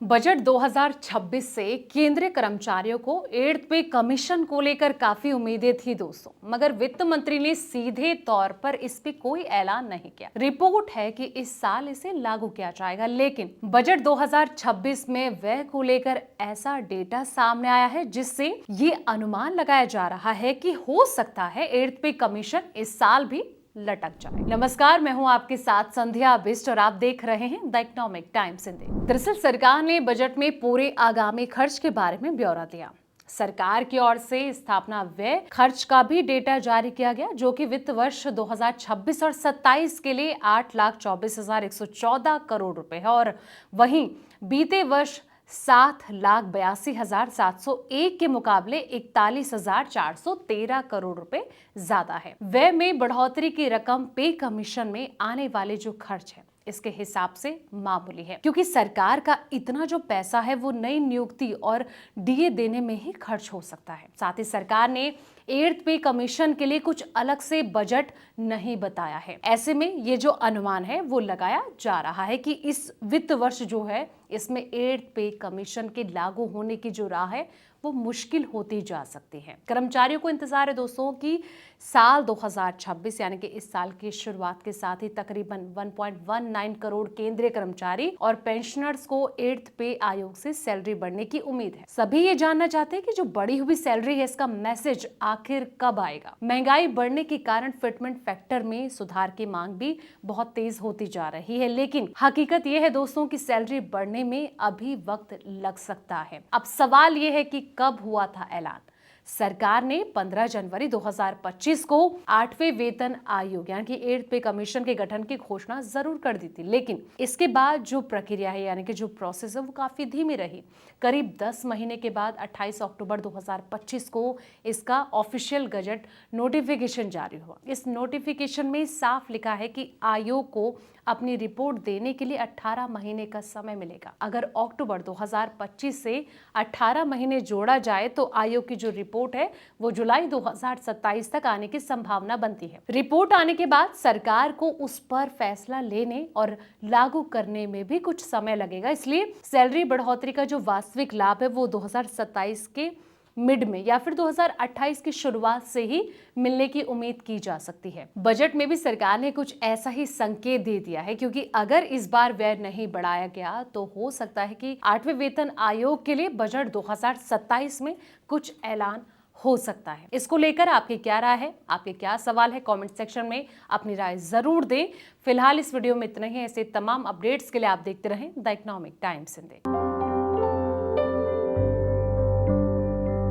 Budget 2026 से केंद्रीय कर्मचारियों को 8th पे कमीशन को लेकर काफी उम्मीदें थी दोस्तों, मगर वित्त मंत्री ने सीधे तौर पर इस पे कोई ऐलान नहीं किया। रिपोर्ट है कि इस साल इसे लागू किया जाएगा, लेकिन बजट 2026 में व्यय को लेकर ऐसा डेटा सामने आया है जिससे ये अनुमान लगाया जा रहा है कि हो सकता है 8th पे कमीशन इस साल भी लटक जाए। नमस्कार, मैं हूं आपके साथ संध्या बिष्ट और आप देख रहे हैं द इकोनॉमिक टाइम्स हिंदी। दरअसल सरकार ने बजट में पूरे आगामी खर्च के बारे में ब्यौरा दिया। सरकार की ओर से स्थापना व्यय खर्च का भी डेटा जारी किया गया, जो कि वित्त वर्ष 2026 और 27 के लिए 8,24,114 करोड़ रुपए है और वहीं बीते वर्ष 7,82,701 के मुकाबले 41,413 करोड़ रुपए ज्यादा है। व्यय में बढ़ोतरी की रकम पे कमीशन में आने वाले जो खर्च है इसके हिसाब से मामूली है, क्योंकि सरकार का इतना जो पैसा है वो नई नियुक्ति और डीए देने में ही खर्च हो सकता है। साथ ही सरकार ने 8th पे कमीशन के लिए कुछ अलग से बजट नहीं बताया है। ऐसे में ये जो अनुमान है वो लगाया जा रहा है कि इस वित्त वर्ष जो है इसमें 8th पे कमीशन के लागू होने की जो राह है वो मुश्किल होती जा सकती है। कर्मचारियों को इंतजार है दोस्तों कि साल 2026 यानी कि इस साल की शुरुआत के साथ ही तकरीबन 1.19 करोड़ केंद्रीय कर्मचारी और पेंशनर्स को 8th पे आयोग से सैलरी बढ़ने की उम्मीद है। सभी ये जानना चाहते हैं कि जो बढ़ी हुई सैलरी है इसका मैसेज आखिर कब आएगा। महंगाई बढ़ने के कारण फिटमेंट फैक्टर में सुधार की मांग भी बहुत तेज होती जा रही है, लेकिन हकीकत यह है दोस्तों कि सैलरी बढ़ने में अभी वक्त लग सकता है। अब सवाल यह है कि कब हुआ था ऐलान। सरकार ने 15 जनवरी 2025 को 8वें वेतन आयोग यानी कि 8th पे कमीशन के गठन की घोषणा जरूर कर दी थी, लेकिन इसके बाद जो प्रक्रिया है यानी कि जो प्रोसेस है वो काफी धीमी रही। करीब 10 महीने के बाद 28 अक्टूबर 2025 को इसका ऑफिशियल गजट नोटिफिकेशन जारी हुआ। इस नोटिफिकेशन में साफ लिखा है कि आयोग को अपनी रिपोर्ट देने के लिए 18 महीने का समय मिलेगा। अगर अक्टूबर 2025 से 18 महीने जोड़ा जाए तो आयोग की जो रिपोर्ट है वो जुलाई 2027 तक आने की संभावना बनती है। रिपोर्ट आने के बाद सरकार को उस पर फैसला लेने और लागू करने में भी कुछ समय लगेगा, इसलिए सैलरी बढ़ोतरी का जो वास्तविक लाभ है वो 2027 के मिड में या फिर 2028 की शुरुआत से ही मिलने की उम्मीद की जा सकती है। बजट में भी सरकार ने कुछ ऐसा ही संकेत दे दिया है, क्योंकि अगर इस बार व्यय नहीं बढ़ाया गया तो हो सकता है कि 8वें वेतन आयोग के लिए बजट 2027 में कुछ ऐलान हो सकता है। इसको लेकर आपकी क्या राय है, आपके क्या सवाल है, कमेंट सेक्शन में अपनी राय जरूर दें। फिलहाल इस वीडियो में इतना ही। ऐसे तमाम अपडेट्स के लिए आप देखते रहें द इकोनॉमिक टाइम्स हिंदी।